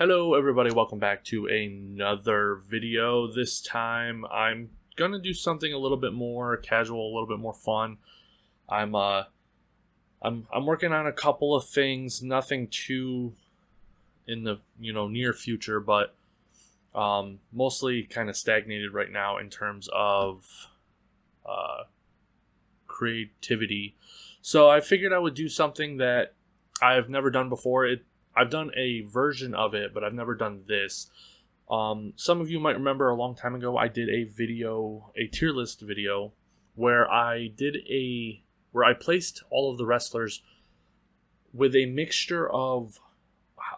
Hello everybody, welcome back to another video. This time I'm gonna do something a little bit more casual, a little bit more fun. I'm working on a couple of things, nothing too in the near future, but mostly kind of stagnated right now in terms of creativity. So I figured I would do something that I've never done before. I've done a version of it, but I've never done this. Some of you might remember a long time ago, I did a tier list video, where I placed all of the wrestlers with a mixture of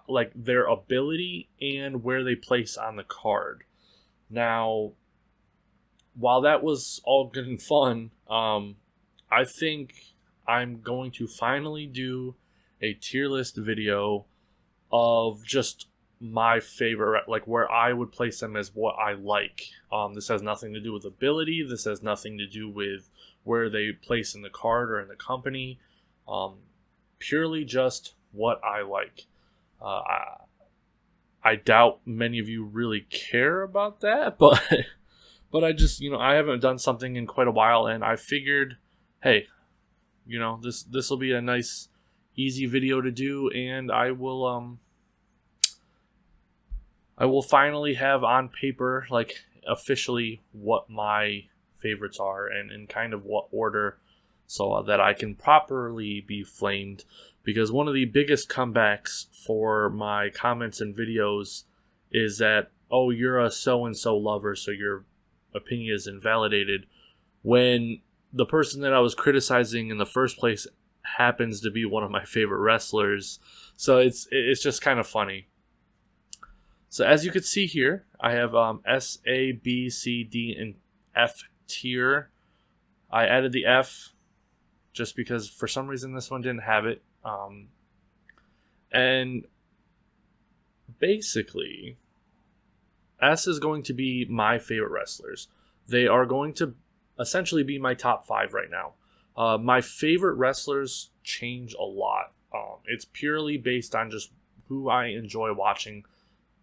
like their ability and where they place on the card. Now, while that was all good and fun, I think I'm going to finally do a tier list video of just my favorite, like where I would place them as what I like. This has nothing to do with ability. This has nothing to do with where they place in the card or in the company. Purely just what I like. I doubt many of you really care about that, but I just, I haven't done something in quite a while, and I figured, hey, this will be a nice, easy video to do, and I will finally have on paper, like officially, what my favorites are and in kind of what order, so that I can properly be flamed. Because one of the biggest comebacks for my comments and videos is that, oh, you're a so-and-so lover, so your opinion is invalidated, when the person that I was criticizing in the first place happens to be one of my favorite wrestlers. So it's just kind of funny. So as you can see here, I have S, A, B, C, D, and F tier. I added the F just because for some reason this one didn't have it. And basically, S is going to be my favorite wrestlers. They are going to essentially be my top 5 right now. My favorite wrestlers change a lot. It's purely based on just who I enjoy watching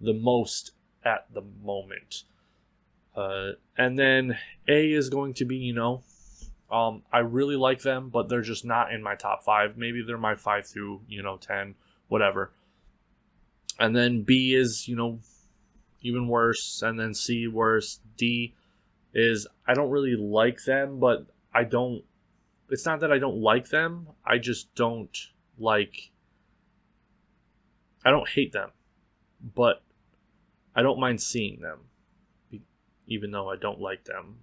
the most at the moment. And then A is going to be, I really like them, but they're just not in my top 5. Maybe they're my 5 through, 10, whatever. And then B is, even worse. And then C, worse. D is, I don't really like them, but it's not that I don't like them. I just don't I don't hate them, but I don't mind seeing them, even though I don't like them.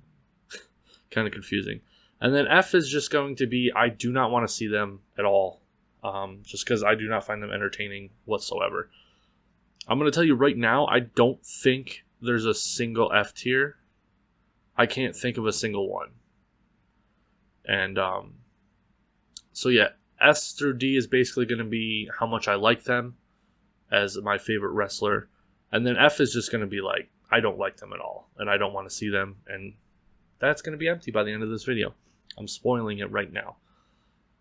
Kind of confusing. And then F is just going to be, I do not want to see them at all, just because I do not find them entertaining whatsoever. I'm going to tell you right now, I don't think there's a single F tier. I can't think of a single one. And so yeah, S through D is basically going to be how much I like them as my favorite wrestler. And then F is just going to be like, I don't like them at all, and I don't want to see them, and that's going to be empty by the end of this video. I'm spoiling it right now.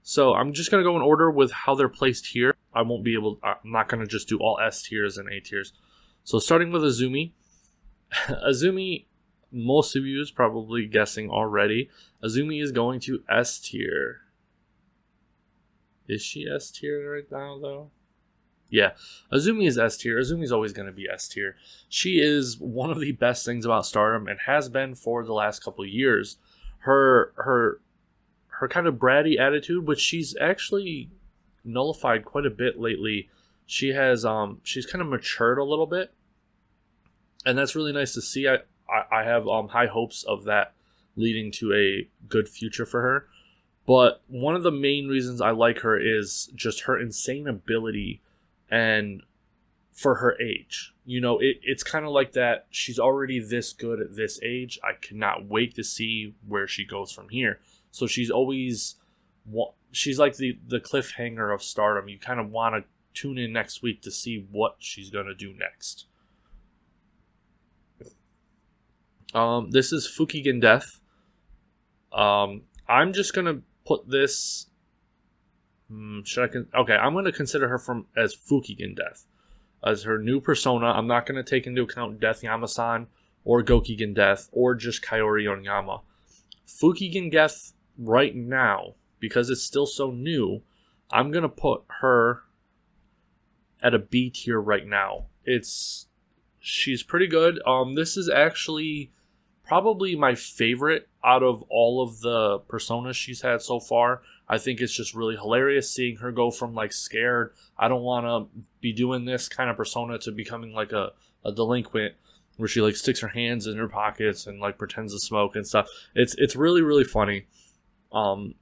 So I'm just going to go in order with how they're placed here. I'm not going to just do all S tiers and A tiers. So starting with Azumi. Azumi, most of you is probably guessing already. Azumi is going to S tier. Is she S tier right now, though? Yeah, Azumi is S tier. Azumi's always going to be S tier. She is one of the best things about Stardom, and has been for the last couple of years. Her kind of bratty attitude, which she's actually nullified quite a bit lately. She has she's kind of matured a little bit, and that's really nice to see. I have high hopes of that leading to a good future for her. But one of the main reasons I like her is just her insane ability. And for her age, it's kind of like that. She's already this good at this age. I cannot wait to see where she goes from here. So she's like the cliffhanger of Stardom. You kind of want to tune in next week to see what she's going to do next. This is Fukigen Death. I'm just going to put this... I'm going to consider her as Fukigen Death. as her new persona. I'm not going to take into account Death Yama-san or Gokigen Death or just Kaori Onyama. Fukigen Death right now, because it's still so new, I'm going to put her at a B tier right now. She's pretty good. This is actually probably my favorite out of all of the personas she's had so far. I think it's just really hilarious seeing her go from like scared, I don't want to be doing this kind of persona, to becoming like a delinquent where she like sticks her hands in her pockets and like pretends to smoke and stuff. It's really, really funny. But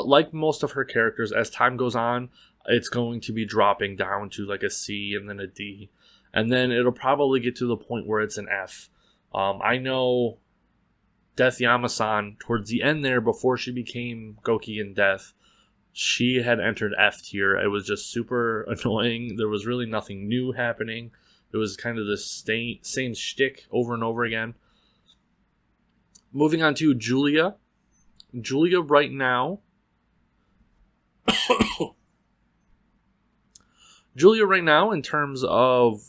like most of her characters, as time goes on, it's going to be dropping down to like a C and then a D. And then it'll probably get to the point where it's an F. I know Death Yama-san, towards the end there, before she became Gokigen Death, she had entered F tier. It was just super annoying. There was really nothing new happening. It was kind of the same shtick over and over again. Moving on to Julia. Julia right now... Julia right now, in terms of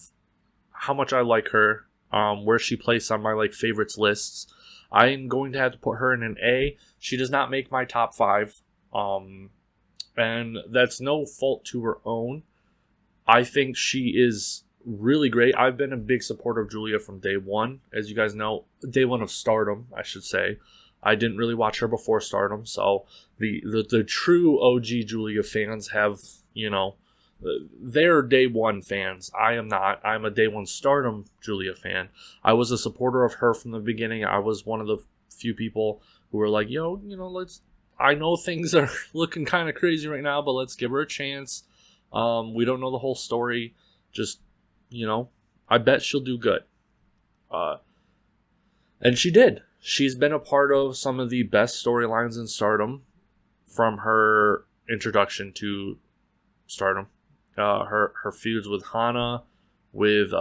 how much I like her, where she placed on my like favorites lists, I am going to have to put her in an A. She does not make my top 5, and that's no fault to her own. I think she is really great. I've been a big supporter of Julia from day one, as you guys know, day one of Stardom, I should say. I didn't really watch her before Stardom, so the true OG Julia fans have, you know, they're day one fans. I am not. I'm a day one Stardom Julia fan. I was a supporter of her from the beginning. I was one of the few people who were like, I know things are looking kind of crazy right now, but let's give her a chance. We don't know the whole story. Just, I bet she'll do good. And she did. She's been a part of some of the best storylines in Stardom from her introduction to Stardom. Her feuds with Hana, with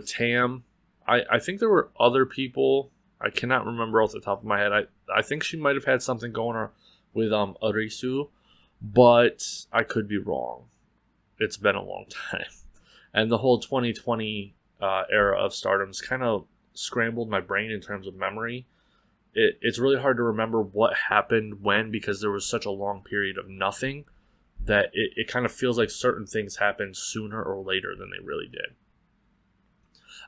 Tam. I think there were other people. I cannot remember off the top of my head. I think she might have had something going on with Arisu, but I could be wrong. It's been a long time. And the whole 2020 era of Stardom's kind of scrambled my brain in terms of memory. It's really hard to remember what happened when, because there was such a long period of nothing, that it kind of feels like certain things happened sooner or later than they really did.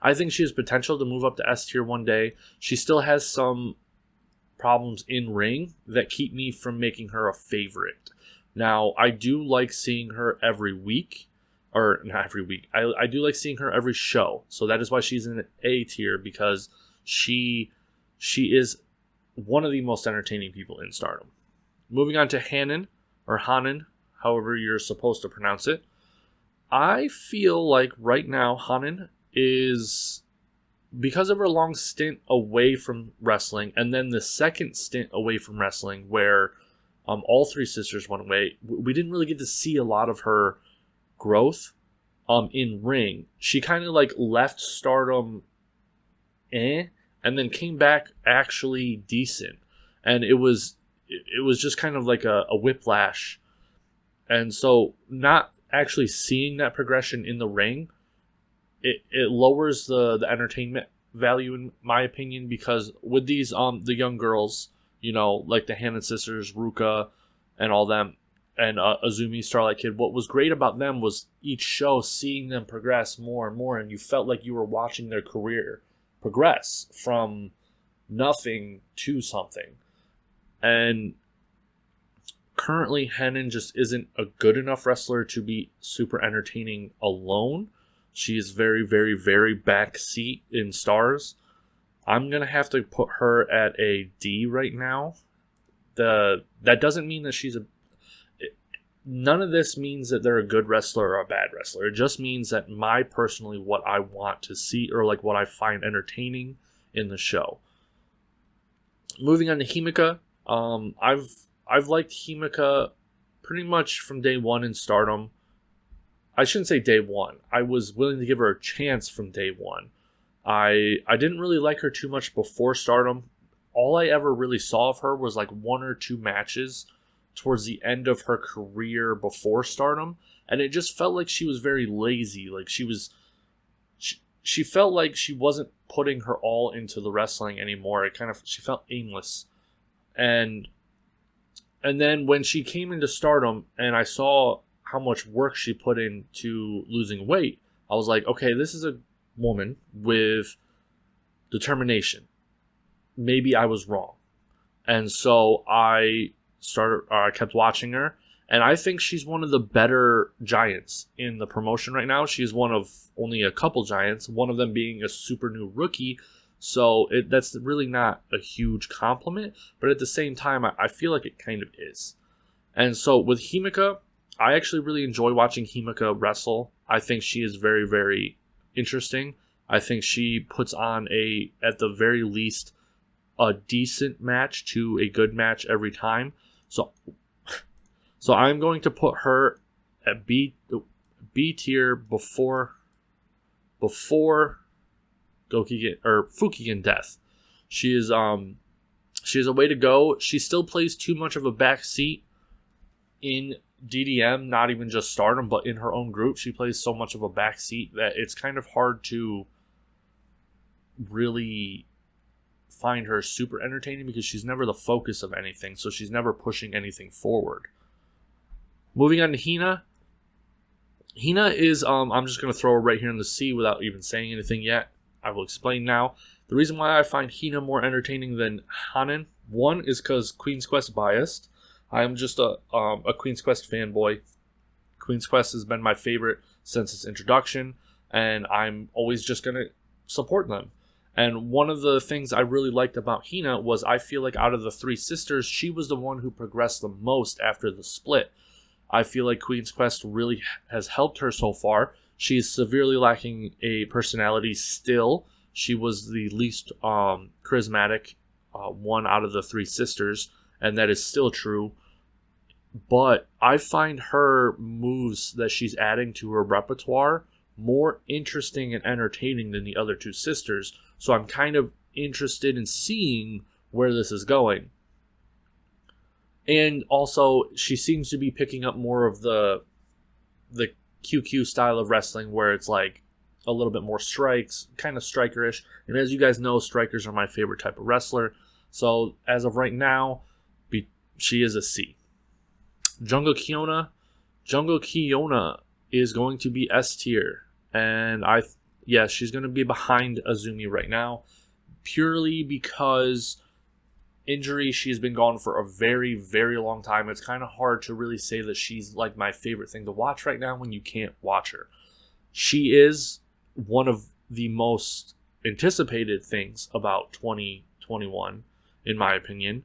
I think she has potential to move up to S tier one day. She still has some problems in ring that keep me from making her a favorite. Now, I do like seeing her every week. Or not every week. I do like seeing her every show. So that is why she's in A tier, because she is one of the most entertaining people in Stardom. Moving on to Hanan, or Hanan, however you're supposed to pronounce it. I feel like right now Hanan is, because of her long stint away from wrestling, and then the second stint away from wrestling where all three sisters went away, we didn't really get to see a lot of her growth in ring. She kind of like left Stardom and then came back actually decent. And it was just kind of like a whiplash. And so not actually seeing that progression in the ring, it lowers the entertainment value, in my opinion, because with these the young girls, like the Hanan sisters, Ruaka, and all them, and Azumi, Starlight Kid, what was great about them was each show seeing them progress more and more, and you felt like you were watching their career progress from nothing to something. And currently, Hanan just isn't a good enough wrestler to be super entertaining alone. She is very, very, very backseat in stars. I'm going to have to put her at a D right now. That doesn't mean that she's none of this means that they're a good wrestler or a bad wrestler. It just means that personally what I want to see, or like what I find entertaining in the show. Moving on to Himika. I've liked Himika pretty much from day one in Stardom. I shouldn't say day one. I was willing to give her a chance from day one. I didn't really like her too much before Stardom. All I ever really saw of her was like one or two matches towards the end of her career before Stardom, and it just felt like she was very lazy. Like she felt like she wasn't putting her all into the wrestling anymore. She felt aimless. And then when she came into Stardom and I saw how much work she put into losing weight, I was like, okay, this is a woman with determination. Maybe I was wrong. And so I kept watching her, and I think she's one of the better giants in the promotion right now. She's one of only a couple giants, one of them being a super new rookie. So that's really not a huge compliment, but at the same time, I feel like it kind of is. And so with Himika, I actually really enjoy watching Himika wrestle. I think she is very, very interesting. I think she puts on at the very least, a decent match to a good match every time. So I'm going to put her at B tier before Gokigen or Fukigen Death. She has a way to go. She still plays too much of a back seat in DDM, not even just Stardom, but in her own group. She plays so much of a back seat that it's kind of hard to really find her super entertaining because she's never the focus of anything, so she's never pushing anything forward. Moving on to Hina. Hina is, I'm just going to throw her right here in the C without even saying anything yet. I will explain now. The reason why I find Hina more entertaining than Hanan, one is because Queen's Quest biased. I am just a Queen's Quest fanboy. Queen's Quest has been my favorite since its introduction, and I'm always just going to support them. And one of the things I really liked about Hina was I feel like out of the three sisters, she was the one who progressed the most after the split. I feel like Queen's Quest really has helped her so far. She is severely lacking a personality still. She was the least charismatic one out of the three sisters, and that is still true. But I find her moves that she's adding to her repertoire more interesting and entertaining than the other two sisters. So I'm kind of interested in seeing where this is going. And also, she seems to be picking up more of the QQ style of wrestling where it's like a little bit more strikes, kind of striker-ish. And as you guys know, strikers are my favorite type of wrestler. So as of right now, she is a C. Jungle Kyona is going to be S tier. And she's going to be behind Azumi right now. Purely because injury, she's been gone for a very, very long time. It's kind of hard to really say that she's like my favorite thing to watch right now when you can't watch her. She is one of the most anticipated things about 2021, in my opinion.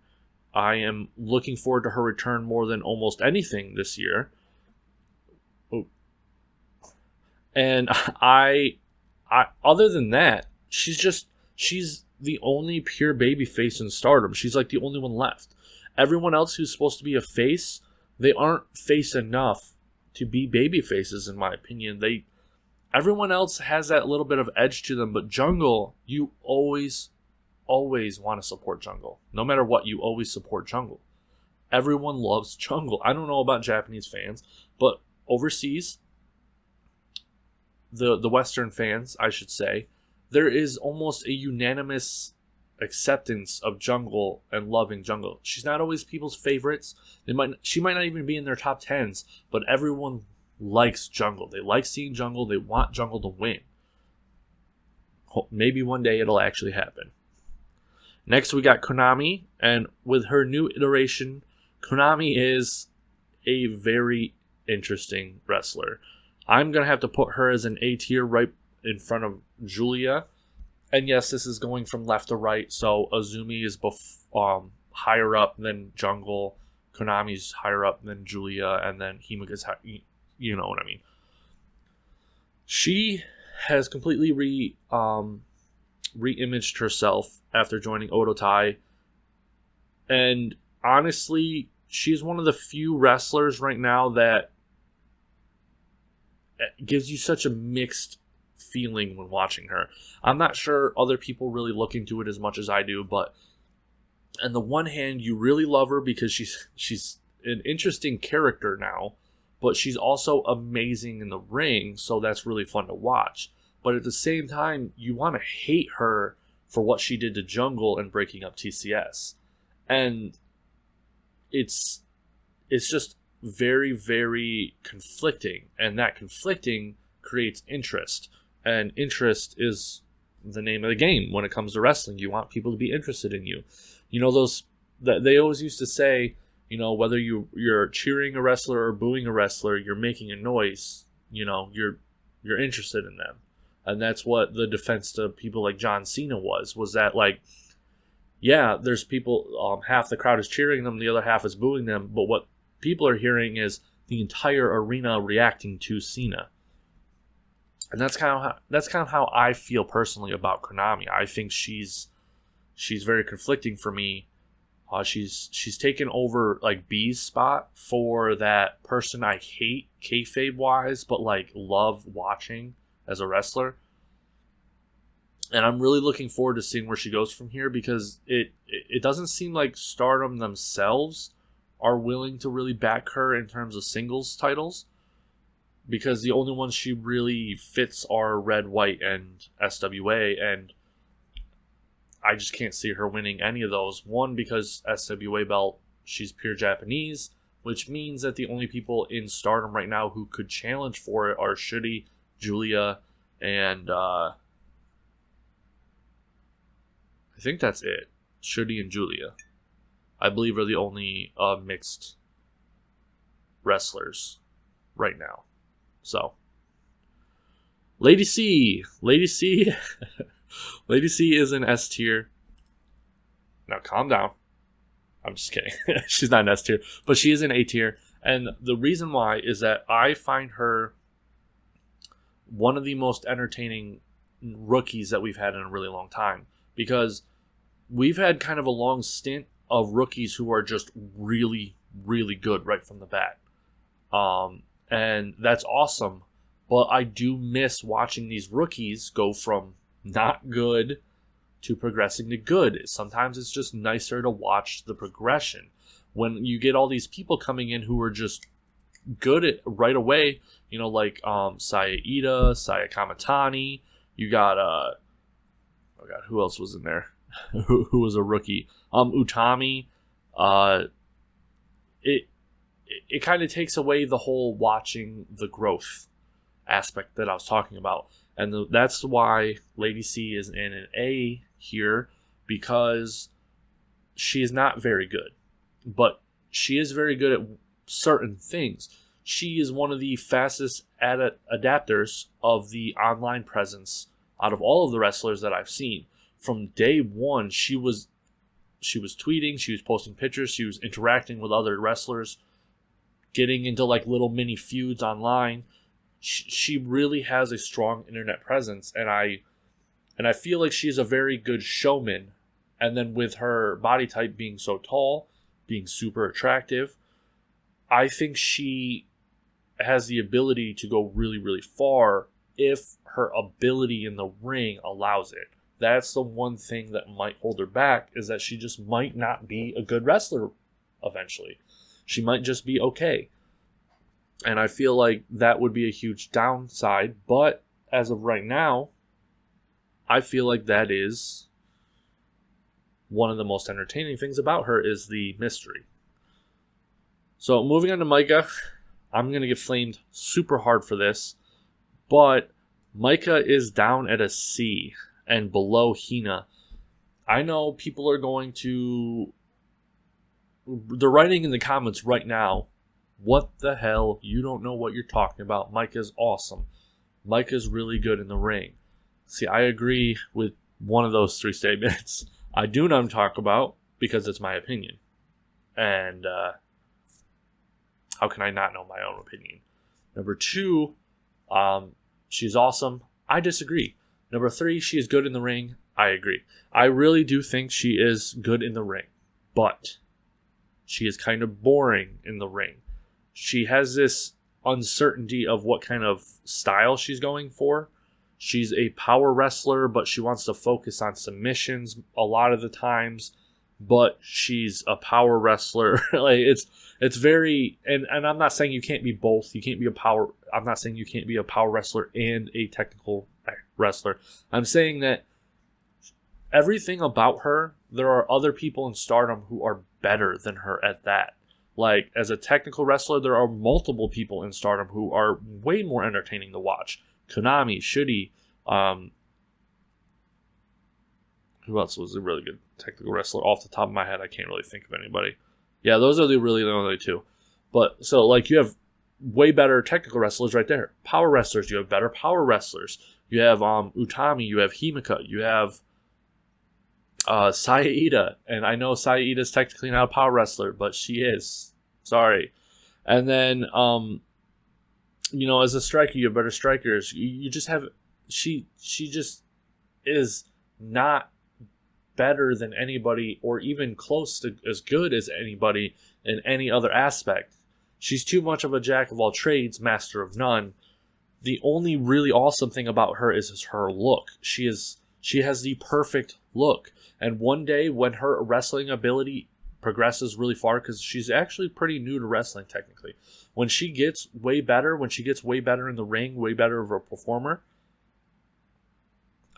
I am looking forward to her return more than almost anything this year. And I other than that, she's the only pure baby face in Stardom. She's like the only one left. Everyone else who's supposed to be a face, they aren't face enough to be baby faces, in my opinion. Everyone else has that little bit of edge to them, but Jungle, you always want to support Jungle. No matter what, you always support Jungle. Everyone loves Jungle. I don't know about Japanese fans, but overseas, the Western fans, I should say, there is almost a unanimous acceptance of Jungle and loving Jungle. She's not always people's favorites. She might not even be in their top 10s, but everyone likes Jungle. They like seeing Jungle. They want Jungle to win. Maybe one day it'll actually happen. Next we got Konami, and with her new iteration, Konami is a very interesting wrestler. I'm going to have to put her as an A tier right in front of Julia. And yes, this is going from left to right, so Azumi is higher up than Jungle, Konami's higher up than Julia, and then Himika's you know what I mean. She has completely re-imaged herself after joining Odotai. And honestly, she's one of the few wrestlers right now that gives you such a mixed feeling when watching her. I'm not sure other people really look into it as much as I do, but on the one hand, you really love her because she's an interesting character now, but she's also amazing in the ring, so that's really fun to watch. But at the same time, you want to hate her for what she did to Jungle and breaking up TCS. And it's just very, very conflicting. And that conflicting creates interest. And interest is the name of the game when it comes to wrestling. You want people to be interested in you. You know, those that they always used to say, you know, whether you're cheering a wrestler or booing a wrestler, you're making a noise. You know, you're interested in them. And that's what the defense to people like John Cena was that, like, yeah, there's people, half the crowd is cheering them, the other half is booing them, but what people are hearing is the entire arena reacting to Cena. And that's kind of how I feel personally about Konami. I think she's very conflicting for me. She's taken over like B's spot for that person I hate kayfabe wise, but like love watching as a wrestler. And I'm really looking forward to seeing where she goes from here, because it doesn't seem like Stardom themselves are willing to really back her in terms of singles titles, because the only ones she really fits are Red, White, and SWA, and I just can't see her winning any of those. One, because SWA belt, she's pure Japanese, which means that the only people in Stardom right now who could challenge for it are Syuri, Julia, and I think that's it. Syuri and Julia, I believe, are the only mixed wrestlers right now. So, Lady C is in S tier. Now, calm down. I'm just kidding. She's not in S tier, but she is in A tier. And the reason why is that I find her one of the most entertaining rookies that we've had in a really long time. Because we've had kind of a long stint of rookies who are just really, really good right from the bat. And that's awesome. But I do miss watching these rookies go from not good to progressing to good. Sometimes it's just nicer to watch the progression. When you get all these people coming in who are just good at right away, you know, like Iida, Saya Kamitani, you got oh god, who else was in there? who was a rookie? Utami. It kind of takes away the whole watching the growth aspect that I was talking about. And that's why Lady C is in an A here, because she is not very good. But she is very good at certain things. She is one of the fastest adapters of the online presence out of all of the wrestlers that I've seen. From day one, she was tweeting, she was posting pictures, she was interacting with other wrestlers, getting into like little mini feuds online. She really has a strong internet presence, and I feel like she's a very good showman. And then with her body type being so tall, being super attractive, I think she has the ability to go really, really far if her ability in the ring allows it. That's the one thing that might hold her back, is that she just might not be a good wrestler eventually. She might just be okay. And I feel like that would be a huge downside. But as of right now, I feel like that is one of the most entertaining things about her, is the mystery. So moving on to Maika, I'm going to get flamed super hard for this. But Maika is down at a C and below Hina. I know people are going to... They're writing in the comments right now, what the hell? You don't know what you're talking about. Maika's awesome. Maika's really good in the ring. See, I agree with one of those three statements. I do know what I'm talking about, because it's my opinion. And how can I not know my own opinion? Number two, she's awesome. I disagree. Number three, she is good in the ring. I agree. I really do think she is good in the ring. But she is kind of boring in the ring. She has this uncertainty of what kind of style she's going for. She's a power wrestler, but she wants to focus on submissions a lot of the times. but she's a power wrestler. Like it's very, and I'm not saying you can't be both. You can't be a power. I'm not saying you can't be a power wrestler and a technical wrestler. I'm saying that everything about her, there are other people in Stardom who are better than her at that. Like, as a technical wrestler, there are multiple people in Stardom who are way more entertaining to watch. Konami, Syuri, who else was a really good technical wrestler? Off the top of my head, I can't really think of anybody. Yeah, those are really the only two. But, so, like, you have way better technical wrestlers right there. Power wrestlers, you have better power wrestlers. You have Utami, you have Himika, you have Iida, and I know Iida is technically not a power wrestler, but she is. Sorry. And then, as a striker, you have better strikers. You just have, she just is not better than anybody, or even close to as good as anybody in any other aspect. She's too much of a jack of all trades, master of none. The only really awesome thing about her is her look. She has the perfect look. And one day when her wrestling ability progresses really far, because she's actually pretty new to wrestling technically, when she gets way better in the ring, way better of a performer,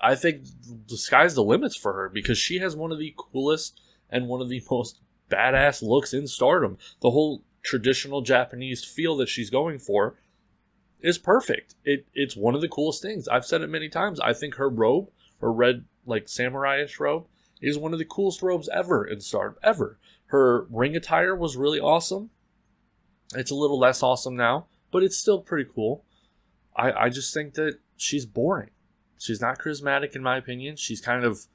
I think the sky's the limits for her, because she has one of the coolest and one of the most badass looks in Stardom. The whole traditional Japanese feel that she's going for is perfect. It's one of the coolest things. I've said it many times. I think her robe, her red, like, samurai-ish robe, is one of the coolest robes ever in Stardom, ever. Her ring attire was really awesome. It's a little less awesome now, but it's still pretty cool. I just think that she's boring. She's not charismatic, in my opinion. She's kind of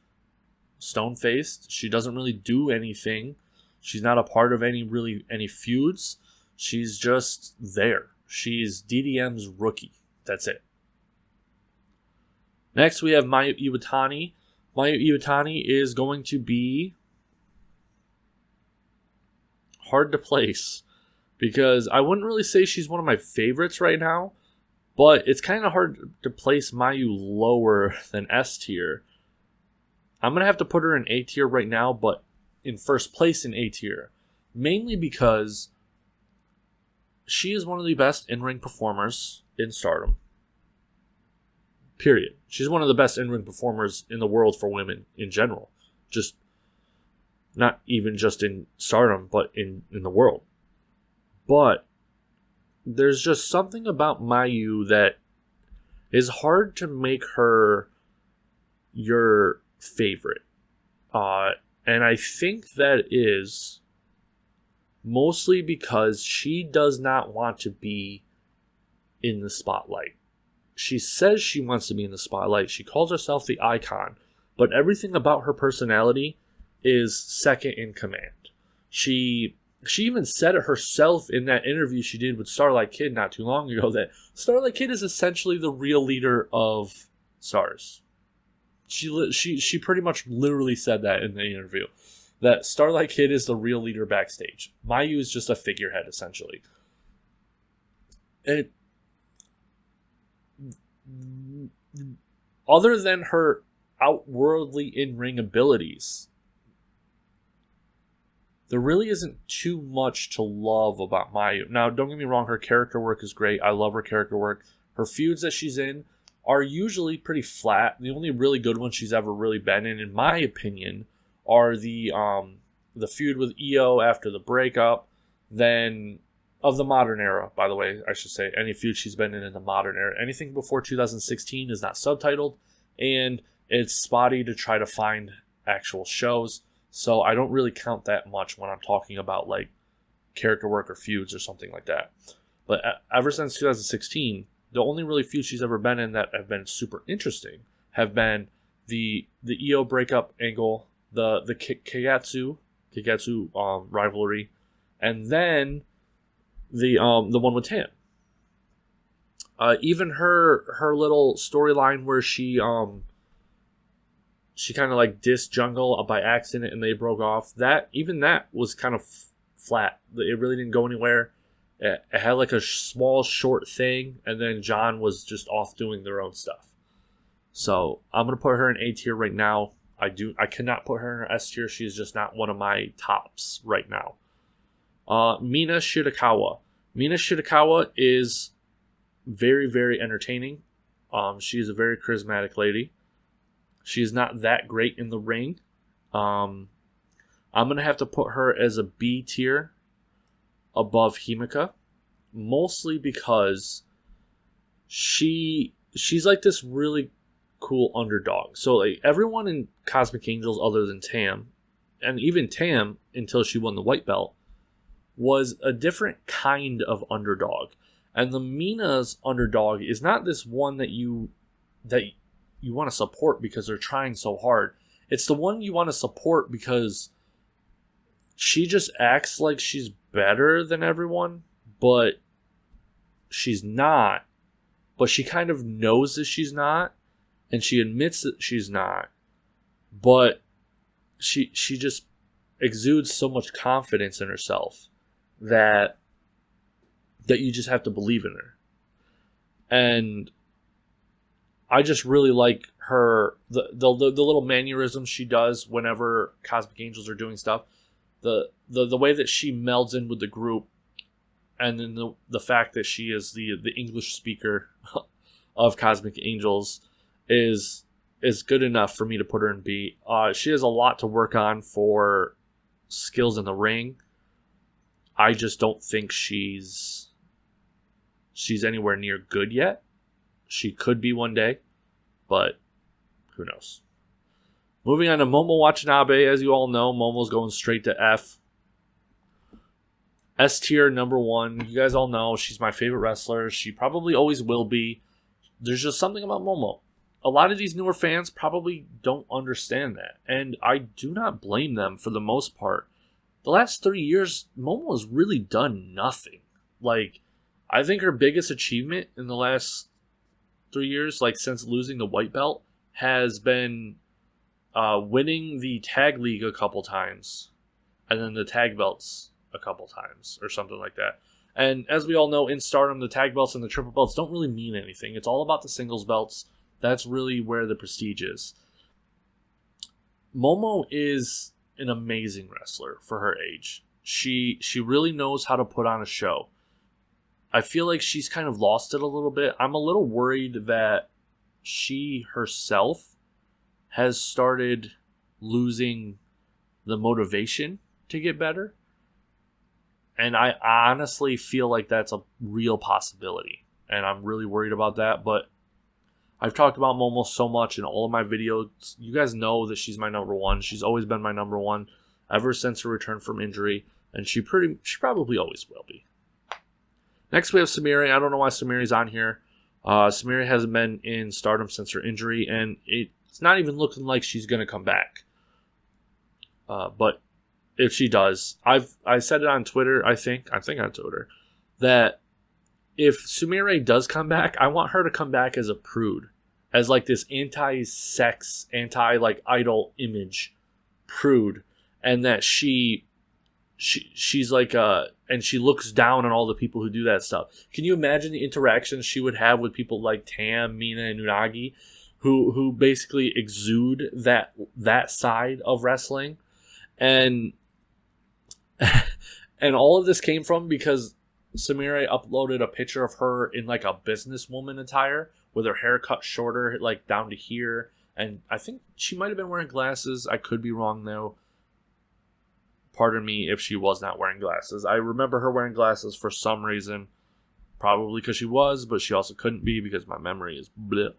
stone-faced. She doesn't really do anything. She's not a part of any feuds. She's just there. She's DDM's rookie. That's it. Next, we have Mayu Iwatani. Mayu Iwatani is going to be hard to place, because I wouldn't really say she's one of my favorites right now, but it's kind of hard to place Mayu lower than S tier. I'm going to have to put her in A tier right now, but in first place in A tier, mainly because she is one of the best in-ring performers in Stardom. Period. She's one of the best in-ring performers in the world for women in general. Just not even just in Stardom, but in the world. But there's just something about Mayu that is hard to make her your favorite. And I think that is mostly because she does not want to be in the spotlight. She says she wants to be in the spotlight. She calls herself the icon. But everything about her personality is second in command. She even said it herself in that interview she did with Starlight Kid not too long ago, that Starlight Kid is essentially the real leader of Stars. She pretty much literally said that in the interview, that Starlight Kid is the real leader backstage. Mayu is just a figurehead, essentially. And other than her outworldly in-ring abilities, there really isn't too much to love about Mayu. Now, don't get me wrong, her character work is great. I love her character work. Her feuds that she's in are usually pretty flat. The only really good ones she's ever really been in my opinion, are the feud with Io after the breakup, then of the modern era, by the way, I should say. Any feud she's been in the modern era. Anything before 2016 is not subtitled, and it's spotty to try to find actual shows. So I don't really count that much when I'm talking about like character work or feuds or something like that. But ever since 2016, the only really feuds she's ever been in that have been super interesting have been the Io breakup angle, the Kagetsu rivalry, and then the one with Tam. Even her little storyline where she kind of like dissed Jungle by accident and they broke off. That was kind of flat. It really didn't go anywhere. It had like a small short thing, and then John was just off doing their own stuff. So I'm gonna put her in A tier right now. I cannot put her in her S tier. She's just not one of my tops right now. Mina Shirakawa. Mina Shirakawa is very, very entertaining. She's a very charismatic lady. She's not that great in the ring. I'm going to have to put her as a B tier above Himika. Mostly because she's like this really cool underdog. So like everyone in Cosmic Angels other than Tam, and even Tam until she won the white belt, was a different kind of underdog. And the Mina's underdog is not this one that you want to support because they're trying so hard. It's the one you want to support because she just acts like she's better than everyone, but she's not. But she kind of knows that she's not, and she admits that she's not. But she just exudes so much confidence in herself that you just have to believe in her. And I just really like her, the little mannerisms she does whenever Cosmic Angels are doing stuff. The way that she melds in with the group, and then the fact that she is the English speaker of Cosmic Angels is good enough for me to put her in B. She has a lot to work on for skills in the ring. I just don't think she's anywhere near good yet. She could be one day, but who knows. Moving on to Momo Watanabe. As you all know, Momo's going straight to F. S tier, number 1. You guys all know she's my favorite wrestler. She probably always will be. There's just something about Momo. A lot of these newer fans probably don't understand that. And I do not blame them for the most part. The last 3 years, Momo has really done nothing. Like, I think her biggest achievement in the last 3 years, like since losing the white belt, has been winning the tag league a couple times. And then the tag belts a couple times or something like that. And as we all know, in Stardom, the tag belts and the triple belts don't really mean anything. It's all about the singles belts. That's really where the prestige is. Momo is an amazing wrestler for her age. She really knows how to put on a show. I feel like she's kind of lost it a little bit. I'm a little worried that she herself has started losing the motivation to get better. And I honestly feel like that's a real possibility. And I'm really worried about that. But I've talked about Momo so much in all of my videos. You guys know that she's my number 1. She's always been my number 1 ever since her return from injury. And she probably always will be. Next we have Sumire. I don't know why Sumire's on here. Sumire hasn't been in Stardom since her injury. And it's not even looking like she's going to come back. But if she does, I said it on Twitter, I think on Twitter, that if Sumire does come back, I want her to come back as a prude, as like this anti-sex, anti-like idol image prude, and that she's like and she looks down on all the people who do that stuff. Can you imagine the interactions she would have with people like Tam, Mina, and Unagi, who basically exude that side of wrestling? And all of this came from because Sumire uploaded a picture of her in like a businesswoman attire with her hair cut shorter, like down to here. And I think she might have been wearing glasses. I could be wrong though. Pardon me if she was not wearing glasses. I remember her wearing glasses for some reason. Probably because she was, but she also couldn't be because my memory is bleh.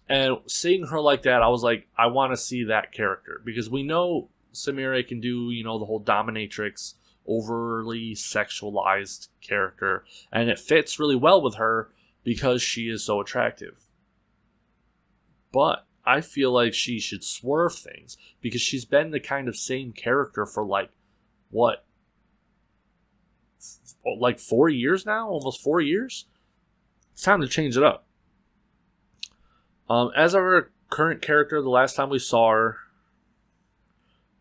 And seeing her like that, I was like, I want to see that character. Because we know Sumire can do, the whole dominatrix, overly sexualized character. And it fits really well with her because she is so attractive. But I feel like she should swerve things because she's been the kind of same character for like 4 years now? Almost 4 years? It's time to change it up. As our current character, the last time we saw her,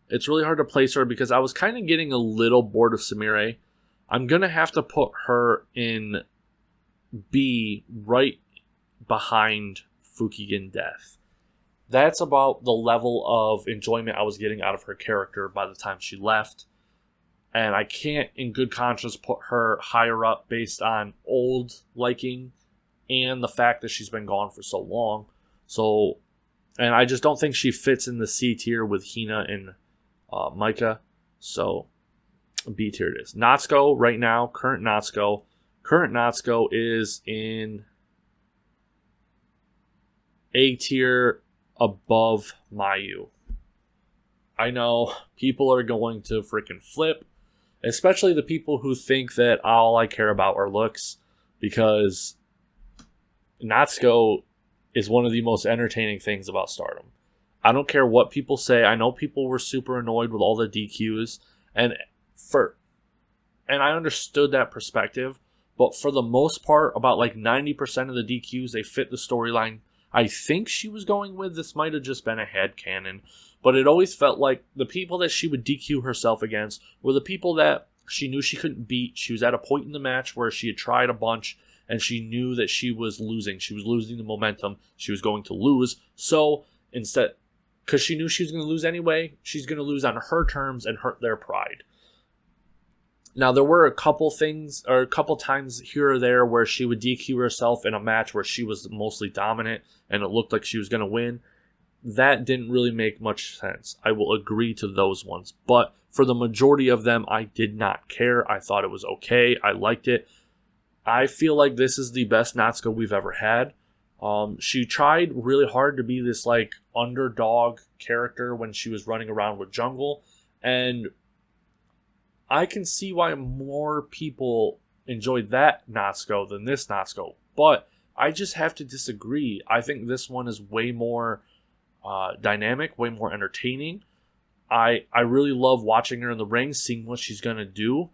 it's really hard to place her because I was kind of getting a little bored of Sumire. I'm going to have to put her in B right behind Fukigen Death. that's about the level of enjoyment I was getting out of her character by the time she left. And I can't, in good conscience, put her higher up based on old liking and the fact that she's been gone for so long. So, and I just don't think she fits in the C tier with Hina and Maika. So, B tier it is. Natsuko right now, current Natsuko. Current Natsuko is in A tier above Mayu. I know people are going to freaking flip. Especially the people who think that all I care about are looks, because Natsuko is one of the most entertaining things about Stardom. I don't care what people say. I know people were super annoyed with all the DQs, and I understood that perspective, but for the most part, about like 90% of the DQs, they fit the storyline I think she was going with. This might have just been a headcanon, but it always felt like the people that she would DQ herself against were the people that she knew she couldn't beat. She was at a point in the match where she had tried a bunch and she knew that she was losing. She was losing the momentum. She was going to lose. So instead, because she knew she was going to lose anyway, she's going to lose on her terms and hurt their pride. Now, there were a couple things, or a couple times here or there, where she would DQ herself in a match where she was mostly dominant and it looked like she was going to win. That didn't really make much sense. I will agree to those ones. But for the majority of them, I did not care. I thought it was okay. I liked it. I feel like this is the best Natsuko we've ever had. She tried really hard to be this like underdog character when she was running around with Jungle. And I can see why more people enjoyed that Natsuko than this Natsuko. But I just have to disagree. I think this one is way more dynamic, way more entertaining. I really love watching her in the ring, seeing what she's going to do.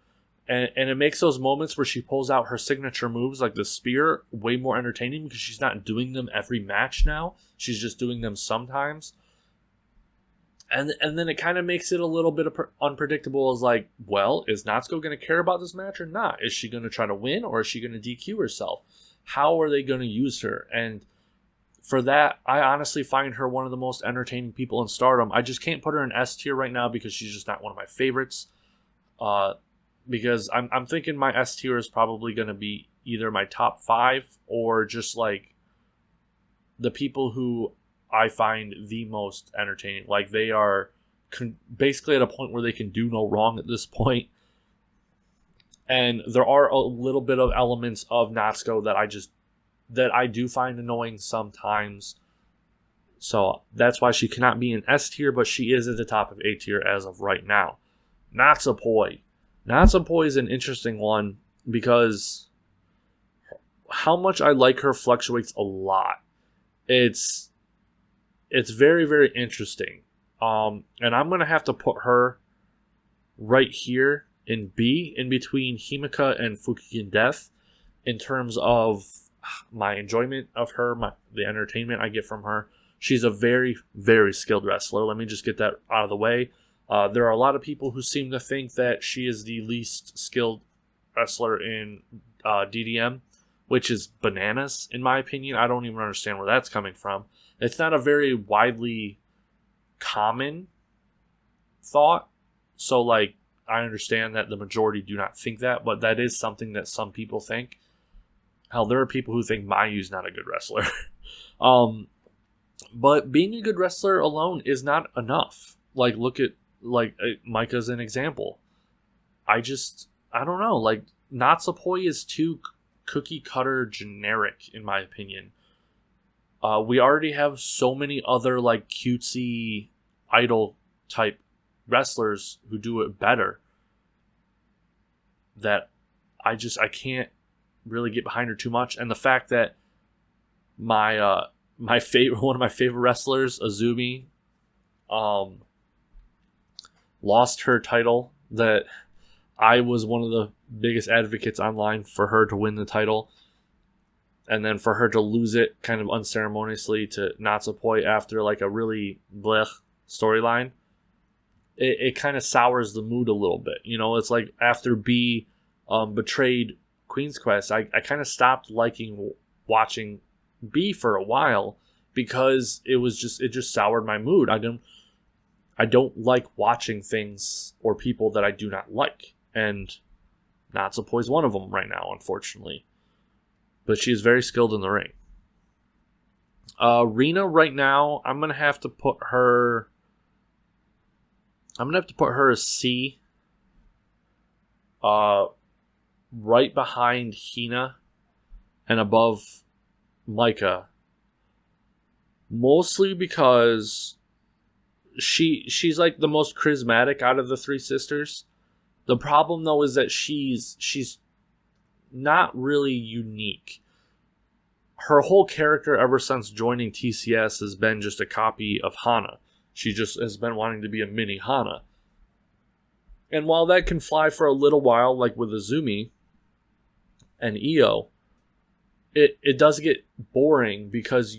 And it makes those moments where she pulls out her signature moves, like the spear, way more entertaining because she's not doing them every match now. She's just doing them sometimes. And then it kind of makes it a little bit unpredictable as like, well, is Natsuko going to care about this match or not? Is she going to try to win or is she going to DQ herself? How are they going to use her? And for that, I honestly find her one of the most entertaining people in Stardom. I just can't put her in S tier right now because she's just not one of my favorites. Because I'm thinking my S tier is probably going to be either my top 5 or just like the people who I find the most entertaining. Like they are basically at a point where they can do no wrong at this point. And there are a little bit of elements of Natsuko that I do find annoying sometimes. So that's why she cannot be in S tier, but she is at the top of A tier as of right now. Natsupoi. Natsupoi is an interesting one because how much I like her fluctuates a lot. It's very, very interesting. And I'm going to have to put her right here in B, in between Himika and Fukigen Death, in terms of my enjoyment of her, the entertainment I get from her. She's a very, very skilled wrestler. Let me just get that out of the way. There are a lot of people who seem to think that she is the least skilled wrestler in DDM, which is bananas, in my opinion. I don't even understand where that's coming from. It's not a very widely common thought. So, like, I understand that the majority do not think that, but that is something that some people think. Hell, there are people who think Mayu's not a good wrestler. But being a good wrestler alone is not enough. Like, look at, like, Maika's an example. I don't know. Like, Natsupoi is too cookie cutter generic, in my opinion. We already have so many other, like, cutesy idol type wrestlers who do it better that I can't really get behind her too much. And the fact that one of my favorite wrestlers, Azumi, lost her title, that I was one of the biggest advocates online for her to win the title, and then for her to lose it kind of unceremoniously to Natsupoi after like a really blech storyline, it kind of sours the mood a little bit. You know, it's like after B betrayed Queen's Quest, I kind of stopped liking watching B for a while, because it just soured my mood. I don't like watching things or people that I do not like. And Natsupoi is one of them right now, unfortunately. But she is very skilled in the ring. Reina right now, I'm going to have to put her as C. Right behind Hina and above Maika. Mostly because she's like the most charismatic out of the three sisters. The problem though is that she's not really unique. Her whole character ever since joining TCS has been just a copy of Hana. She just has been wanting to be a mini Hana. And while that can fly for a little while, like with Azumi and Io, it does get boring because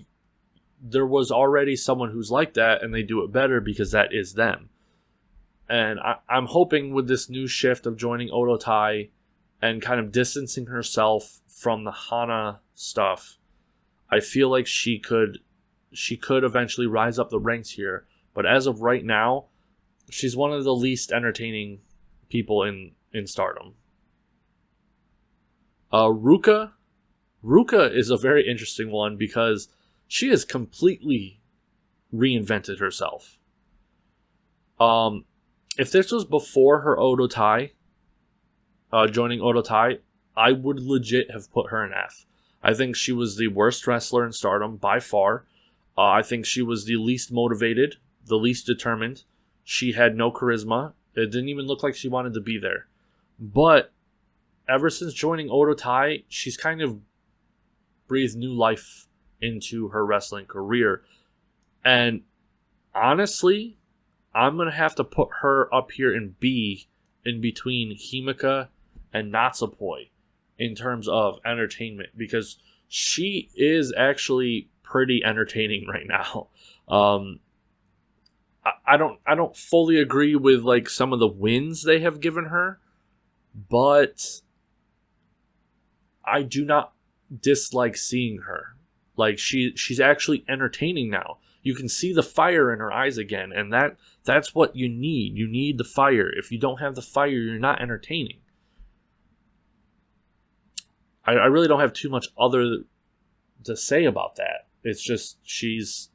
there was already someone who's like that and they do it better because that is them. And I'm hoping with this new shift of joining Odotai and kind of distancing herself from the Hana stuff, I feel like she could eventually rise up the ranks here. But as of right now, she's one of the least entertaining people in Stardom. Ruaka is a very interesting one because she has completely reinvented herself. If this was before her Odotai, joining Odotai, I would legit have put her in F. I think she was the worst wrestler in Stardom by far. I think she was the least motivated, the least determined. She had no charisma. It didn't even look like she wanted to be there. But ever since joining Odotai, she's kind of breathed new life into her wrestling career. And honestly, I'm going to have to put her up here in B in between Himika and Natsupoi in terms of entertainment because she is actually pretty entertaining right now. I don't fully agree with like some of the wins they have given her, but I do not dislike seeing her. Like she's actually entertaining now. You can see the fire in her eyes again, and that's what you need. You need the fire. If you don't have the fire, you're not entertaining. I really don't have too much other to say about that. It's just she's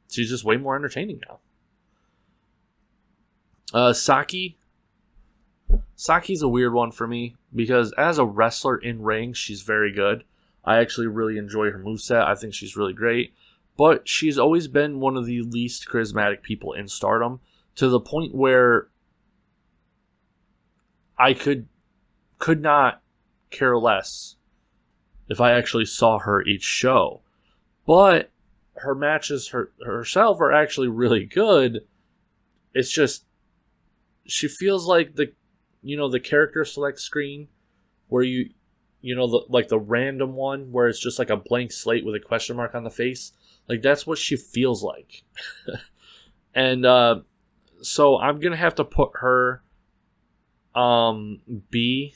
just way more entertaining now. Saki's a weird one for me because as a wrestler in ring, she's very good. I actually really enjoy her moveset. I think she's really great. But she's always been one of the least charismatic people in Stardom to the point where I could not care less if I actually saw her each show. But her matches herself are actually really good. It's just she feels like the character select screen where the random one where it's just like a blank slate with a question mark on the face. Like that's what she feels like. And so I'm going to have to put her B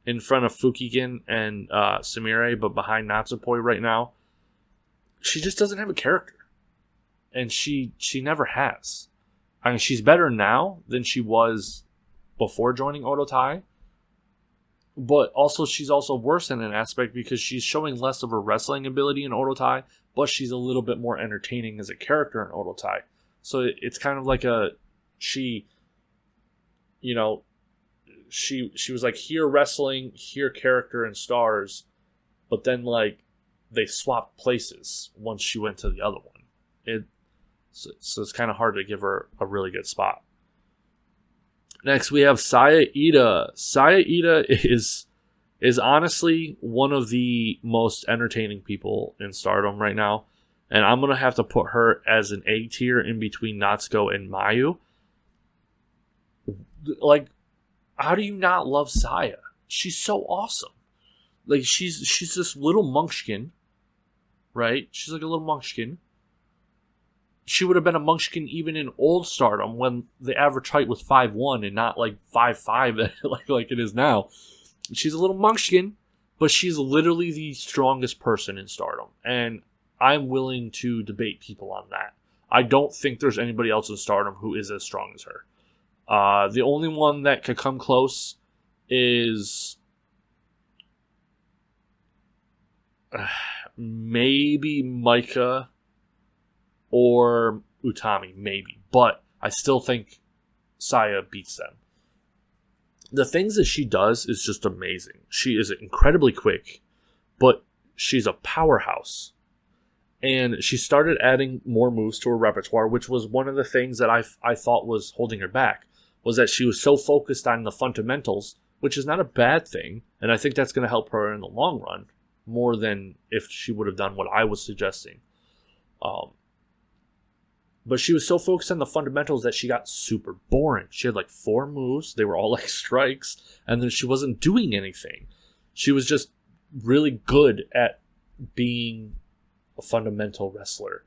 in front of Fukigen and Sumire, but behind Natsupoi right now. She just doesn't have a character. And she never has. I mean, she's better now than she was before joining Odotai. But also, she's also worse in an aspect because she's showing less of her wrestling ability in Odotai, but she's a little bit more entertaining as a character in Odotai. So it's kind of like she was like here wrestling, here character and stars, but then like they swapped places once she went to the other one. So it's kind of hard to give her a really good spot. Next, we have Saya Iida. Saya Iida is honestly one of the most entertaining people in Stardom right now. And I'm going to have to put her as an A tier in between Natsuko and Mayu. Like, how do you not love Saya? She's so awesome. Like, she's this little munchkin, right? She's like a little munchkin. She would have been a munchkin even in old Stardom when the average height was 5'1" and not like 5'5" like it is now. She's a little munchkin, but she's literally the strongest person in Stardom. And I'm willing to debate people on that. I don't think there's anybody else in Stardom who is as strong as her. The only one that could come close is maybe Maika or Utami, maybe. But I still think Saya beats them. The things that she does is just amazing. She is incredibly quick, but she's a powerhouse. And she started adding more moves to her repertoire, which was one of the things that I thought was holding her back, was that she was so focused on the fundamentals, which is not a bad thing. And I think that's going to help her in the long run, more than if she would have done what I was suggesting. But she was so focused on the fundamentals that she got super boring. She had like 4 moves. They were all like strikes. And then she wasn't doing anything. She was just really good at being a fundamental wrestler.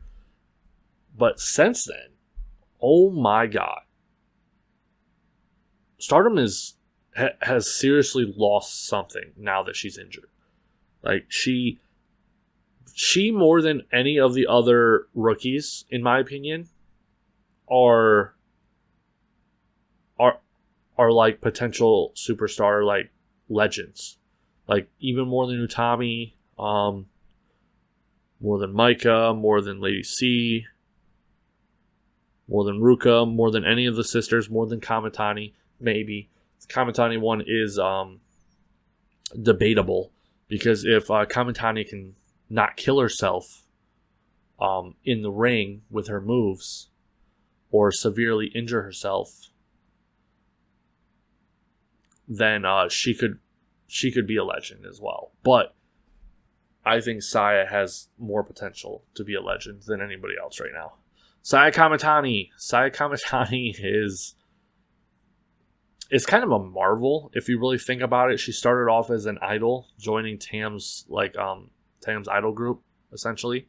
But since then, oh my god. Stardom has seriously lost something now that she's injured. Like, she more than any of the other rookies, in my opinion, are like potential superstar, like, legends. Like, even more than Utami, more than Maika, more than Lady C, more than Ruaka, more than any of the sisters, more than Kamitani, maybe. The Kamitani one is debatable, because if Kamitani can not kill herself in the ring with her moves, or severely injure herself, then she could be a legend as well. But I think Saya has more potential to be a legend than anybody else right now. Saya Kamitani is kind of a marvel if you really think about it. She started off as an idol, joining Tam's idol group, essentially,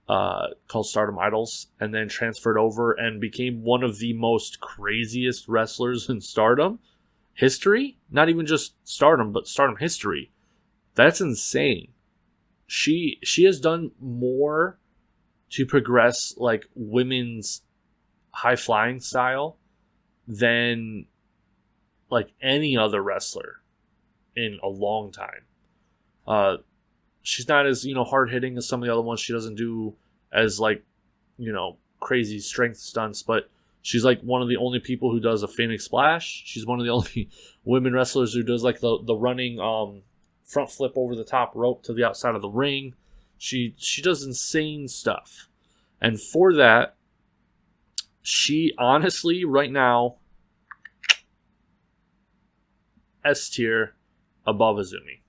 called Stardom Idols, and then transferred over and became one of the most craziest wrestlers in Stardom history. Not even just Stardom, but Stardom history. That's insane. She has done more to progress like women's high flying style than like any other wrestler in a long time. She's not as, hard hitting as some of the other ones. She doesn't do as like, crazy strength stunts, but she's like one of the only people who does a Phoenix Splash. She's one of the only women wrestlers who does like the running front flip over the top rope to the outside of the ring. She does insane stuff. And for that, she honestly right now S tier above Azumi.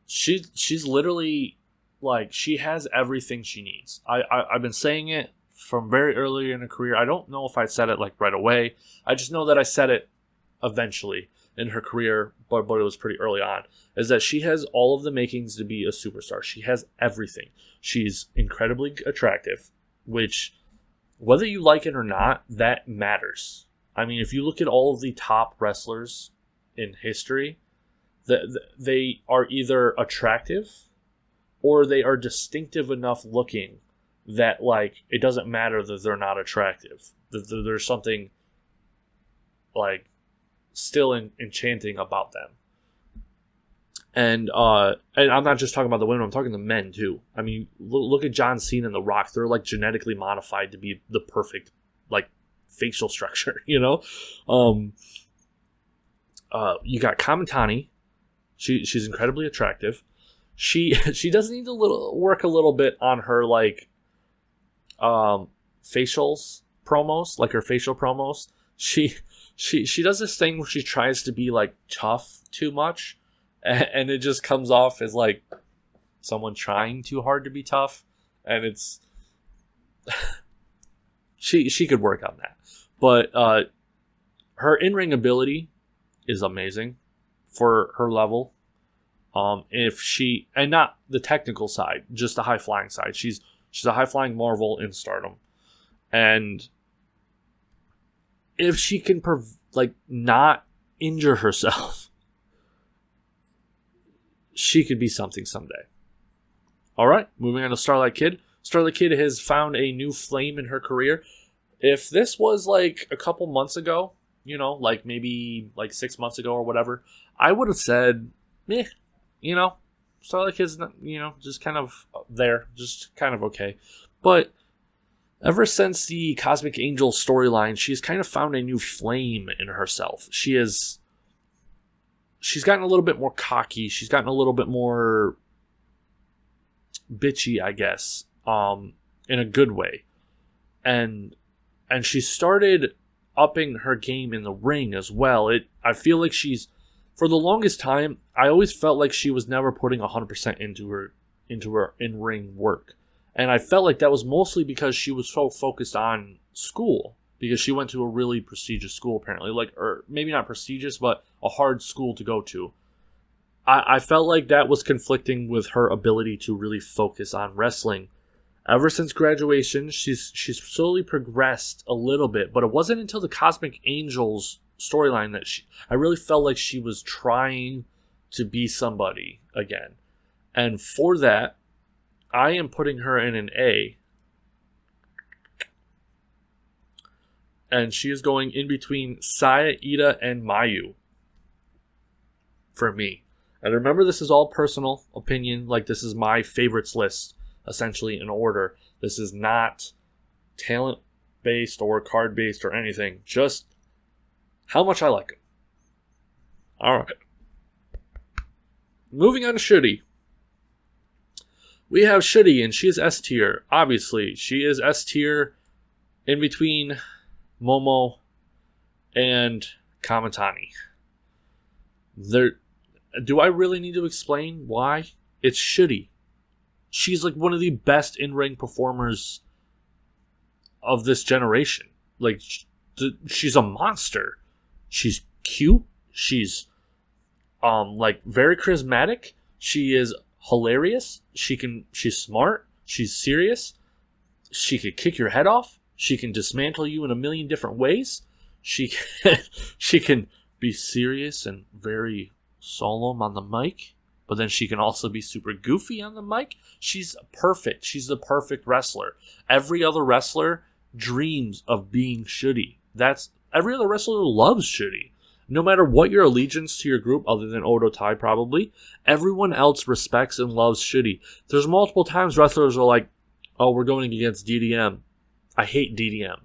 She's literally like, she has everything she needs. I've been saying it from very early in her career. I don't know if I said it like right away. I just know that I said it eventually in her career, but it was pretty early on, is that she has all of the makings to be a superstar. She has everything. She's incredibly attractive, which, whether you like it or not, that matters. I mean, if you look at all of the top wrestlers in history, they are either attractive or they are distinctive enough looking that, like, it doesn't matter that they're not attractive. There's something, like, still enchanting about them. And I'm not just talking about the women, I'm talking the men too. I mean, look at John Cena and The Rock. They're like genetically modified to be the perfect like facial structure, you know? You got Kamitani. She's incredibly attractive. She does need to work a little bit on her like facials promos, like her facial promos. She does this thing where she tries to be like tough too much, and it just comes off as like someone trying too hard to be tough, and it's she could work on that. But her in-ring ability is amazing for her level. And not the technical side, just the high flying side. She's a high flying marvel in Stardom, and if she can not injure herself, she could be something someday. All right, moving on to Starlight Kid. Starlight Kid has found a new flame in her career. If this was like a couple months ago, like maybe like 6 months ago or whatever, I would have said, Starlight Kid's not, just kind of there, just kind of okay. But ever since the Cosmic Angel storyline, she's kind of found a new flame in herself. She's gotten a little bit more cocky. She's gotten a little bit more bitchy, I guess, in a good way. And she started upping her game in the ring as well. I feel like for the longest time, I always felt like she was never putting 100% into her in-ring work. And I felt like that was mostly because she was so focused on school, because she went to a really prestigious school apparently, or maybe not prestigious, but a hard school to go to. I felt like that was conflicting with her ability to really focus on wrestling. Ever since graduation, she's slowly progressed a little bit, but it wasn't until the Cosmic Angels storyline that I really felt like she was trying to be somebody again. And for that, I am putting her in an A. And she is going in between Saya, Iida, and Mayu. For me. And remember, this is all personal opinion. Like, this is my favorites list, essentially, in order. This is not talent-based or card-based or anything. Just how much I like them. Alright. Moving on to Syuri. We have Syuri, and she is S tier. Obviously, she is S tier in between Momo and Kamitani. Do I really need to explain why? It's Syuri. She's like one of the best in-ring performers of this generation. Like, she's a monster. She's cute. She's like very charismatic. She is hilarious. She's smart. She's serious. She could kick your head off. She can dismantle you in a million different ways. She can be serious and very solemn on the mic, but then she can also be super goofy on the mic. She's perfect. She's the perfect wrestler. Every other wrestler dreams of being Syuri. Every other wrestler loves Syuri. No matter what your allegiance to your group, other than Odo Tai probably, everyone else respects and loves Syuri. There's multiple times wrestlers are like, oh, we're going against DDM. I hate DDM.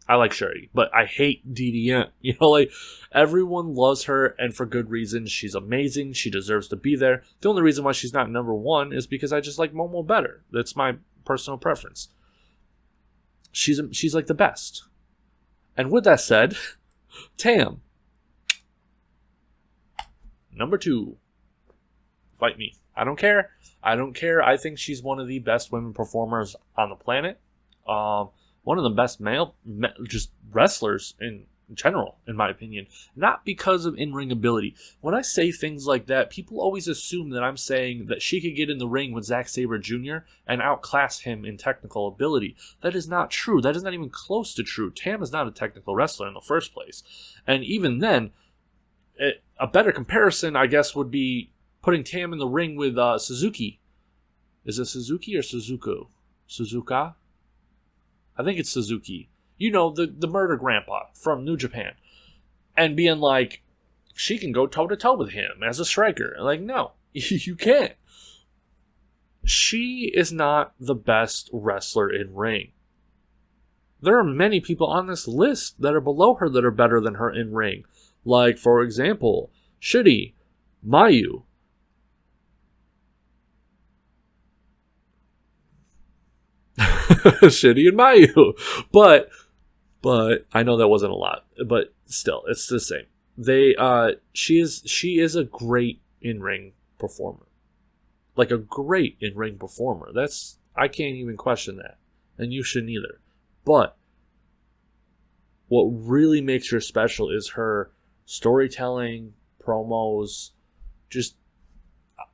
I like Syuri, but I hate DDM. Like, everyone loves her, and for good reason. She's amazing. She deserves to be there. The only reason why she's not number one is because I just like Momo better. That's my personal preference. She's like the best. And with that said, Tam. Number 2. Fight me. I don't care. I think she's one of the best women performers on the planet. One of the best just wrestlers in general, in my opinion. Not because of in-ring ability. When I say things like that, people always assume that I'm saying that she could get in the ring with Zack Sabre Jr. and outclass him in technical ability. That is not true. That is not even close to true. Tam is not a technical wrestler in the first place. And even then, a better comparison, I guess, would be putting Tam in the ring with Suzuki. Is it Suzuki or Suzuku? Suzuka? I think it's Suzuki. The murder grandpa from New Japan. And being like, she can go toe-to-toe with him as a striker. Like, no, you can't. She is not the best wrestler in ring. There are many people on this list that are below her that are better than her in ring. Like, for example, Syuri, Mayu. Syuri and Mayu. But I know that wasn't a lot. But still, it's the same. She is a great in-ring performer. Like a great in-ring performer. I can't even question that. And you shouldn't either. But what really makes her special is her storytelling, promos, just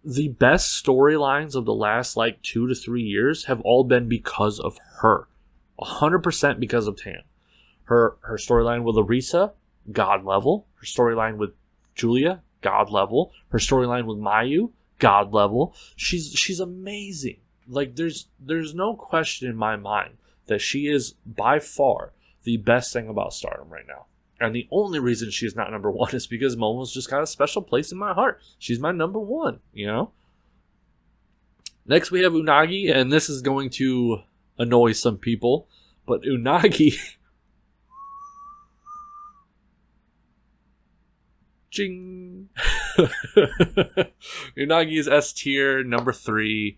the best storylines of the last 2 to 3 years have all been because of her. 100% because of Tam. Her storyline with Arisa, god level. Her storyline with Julia, god level. Her storyline with Mayu, god level. She's amazing. Like, there's no question in my mind that she is by far the best thing about Stardom right now. And the only reason she's not number one is because Momo's just got a special place in my heart. She's my number one, you know? Next we have Unagi, and this is going to annoy some people, but Unagi... Ching! Unagi is S tier, number 3.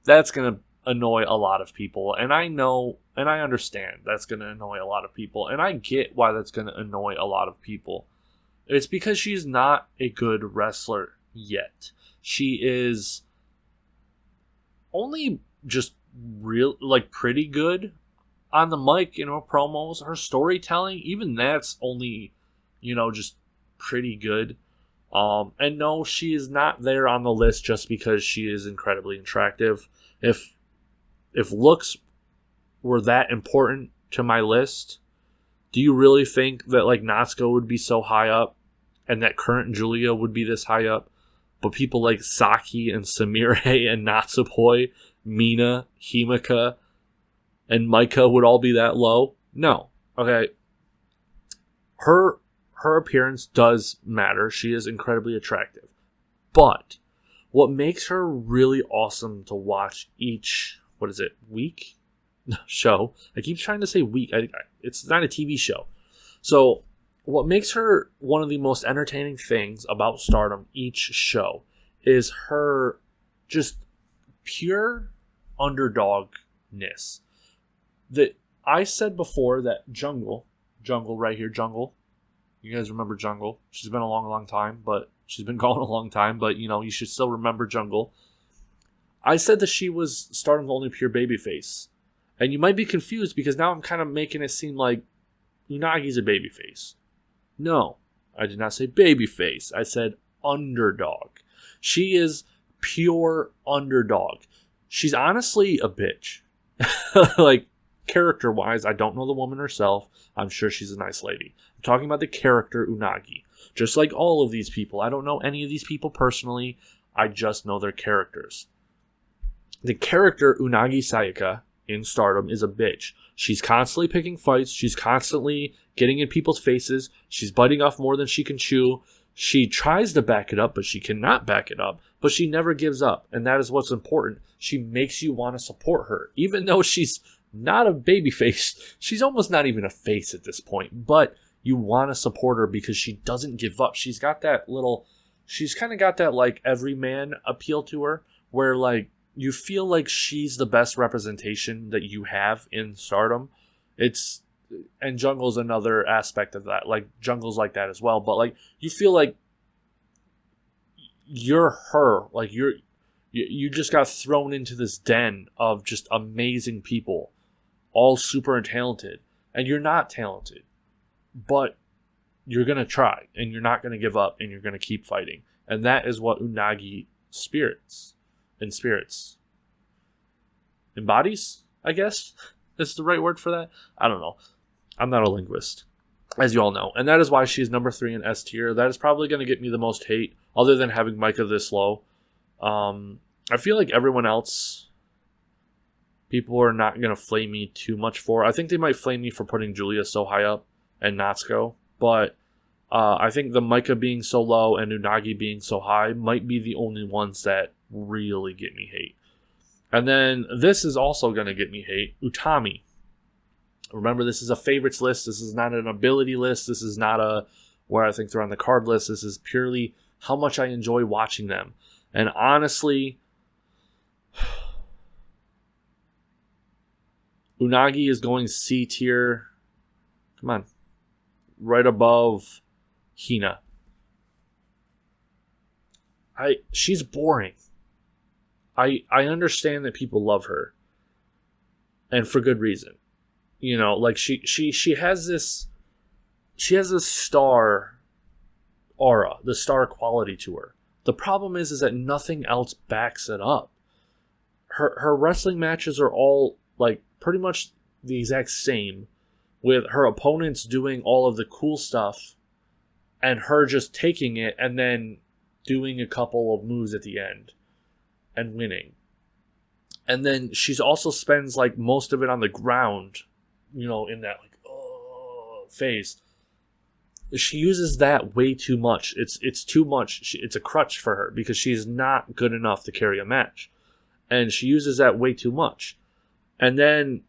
That's going to annoy a lot of people. And I know, and I understand that's going to annoy a lot of people. And I get why that's going to annoy a lot of people. It's because she's not a good wrestler yet. She is only just pretty good on the mic in her promos. Her storytelling, even that's only, just pretty good. And no, she is not there on the list just because she is incredibly attractive. If looks were that important to my list, do you really think that Natsuko would be so high up and that current Julia would be this high up? But people like Saki and Sumire and Natsupoi, Mina, Himika, and Maika would all be that low? No. Okay. Her appearance does matter. She is incredibly attractive. But what makes her really awesome to watch each, week? Show. I keep trying to say week. It's not a TV show. So what makes her one of the most entertaining things about Stardom each show is her just pure underdogness. That I said before that Jungle right here, Jungle. You guys remember Jungle? She's been a long time, but she's been gone a long time, but you should still remember Jungle. I said that she was Stardom's only pure babyface. And you might be confused because now I'm kind of making it seem like Unagi's a babyface. No, I did not say babyface. I said underdog. She is pure underdog. She's honestly a bitch. Character-wise, I don't know the woman herself. I'm sure she's a nice lady. I'm talking about the character Unagi. Just like all of these people. I don't know any of these people personally. I just know their characters. The character Unagi Sayaka in Stardom is a bitch. She's constantly picking fights. She's constantly getting in people's faces. She's biting off more than she can chew. She tries to back it up, but she cannot back it up. But she never gives up. And that is what's important. She makes you want to support her. Even though she's not a baby face. She's almost not even a face at this point. But you want to support her because she doesn't give up. She's got that little... She's kind of got that everyman appeal to her. Where you feel like she's the best representation that you have in Stardom. And Jungle's another aspect of that. Jungle's like that as well. But you feel like you're her. You just got thrown into this den of just amazing people, all super talented, and you're not talented, but you're gonna try, and you're not gonna give up, and you're gonna keep fighting, and that is what Unagi embodies, I guess is the right word for that. I don't know. I'm not a linguist, as you all know. And that is why she's number 3 in S tier. That is probably going to get me the most hate, other than having Maika this low. I feel like everyone else, people are not going to flame me too much for. I think they might flame me for putting Julia so high up and Natsuko. But I think the Maika being so low and Unagi being so high might be the only ones that really get me hate. And then this is also going to get me hate. Utami. Remember, this is a favorites list. This is not an ability list. This is not a where I think they're on the card list. This is purely how much I enjoy watching them. And honestly, Unagi is going C tier. Come on. Right above Hina. She's boring. I understand that people love her, and for good reason. She has this star aura, the star quality to her. The problem is that nothing else backs it up. Her wrestling matches are all pretty much the exact same, with her opponents doing all of the cool stuff and her just taking it and then doing a couple of moves at the end and winning. And then she's also spends like most of it on the ground, in that like phase. She uses that way too much. It's too much. It's a crutch for her because she's not good enough to carry a match, and she uses that way too much. And then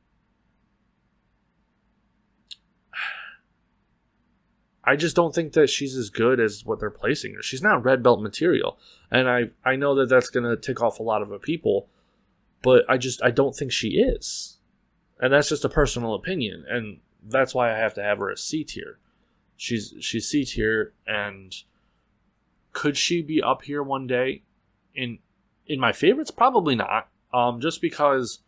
I just don't think that she's as good as what they're placing her. She's not red belt material, and I know that that's gonna tick off a lot of people, but I don't think she is, and that's just a personal opinion, and that's why I have to have her as C tier. She's C tier, and could she be up here one day in my favorites? Probably not. Just because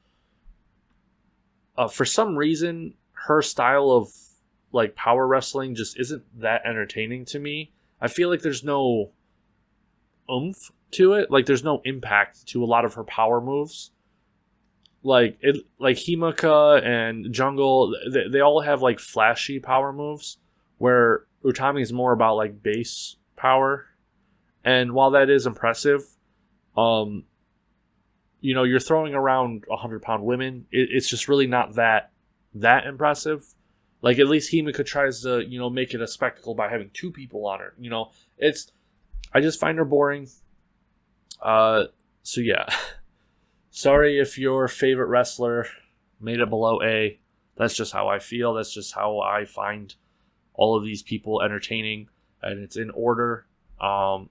for some reason her style of like power wrestling just isn't that entertaining to me. I feel like there's no oomph to it. Like there's no impact to a lot of her power moves. Like Himika and Jungle, they all have like flashy power moves, where Utami is more about like base power. And while that is impressive, you're throwing around 100-pound women. It's just really not that impressive. Like at least Himika tries to make it a spectacle by having 2 people on her. I just find her boring. So yeah. Sorry if your favorite wrestler made it below A. That's just how I feel. That's just how I find all of these people entertaining, and it's in order. I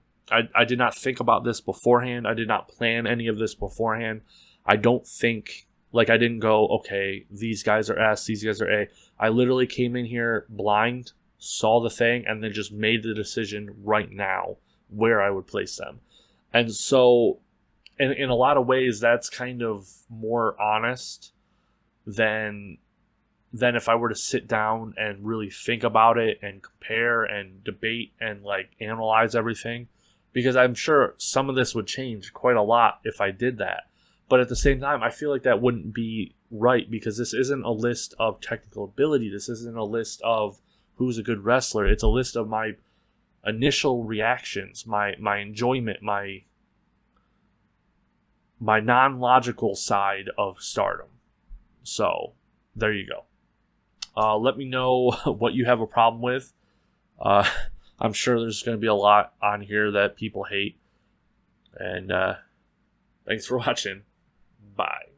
did not think about this beforehand. I did not plan any of this beforehand. I don't think, I didn't go, okay, these guys are S, these guys are A. I literally came in here blind, saw the thing, and then just made the decision right now where I would place them. And so, in a lot of ways, that's kind of more honest than if I were to sit down and really think about it and compare and debate and analyze everything, because I'm sure some of this would change quite a lot if I did that. But at the same time, I feel like that wouldn't be right, because this isn't a list of technical ability. This isn't a list of who's a good wrestler. It's a list of my initial reactions, my enjoyment, my non-logical side of Stardom. So there you go. Let me know what you have a problem with. I'm sure there's going to be a lot on here that people hate. And thanks for watching. Bye.